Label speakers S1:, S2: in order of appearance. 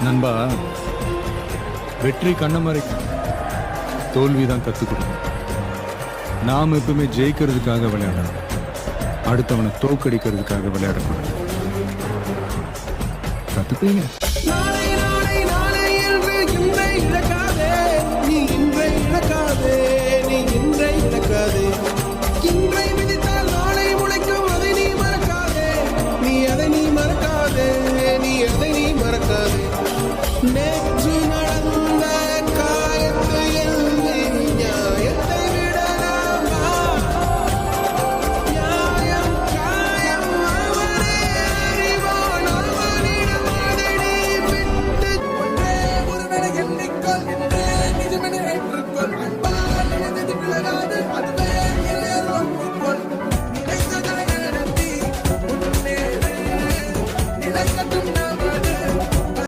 S1: நண்பா, வெற்றி கண்ணமறைக்கும், தோல்விதான் கத்துக் கொடுக்கும். நாம் எப்பவுமே ஜெயிக்கிறதுக்காக விளையாடணும், அடுத்தவனை தோக்கடிக்கிறதுக்காக விளையாடக்கூடாது. கத்துப்பீங்க.
S2: நாளை நாளை நாளை என்று இன்றை இழக்காதே, நீ இன்றை இழக்காதே, நீ இன்றை இழக்காதே.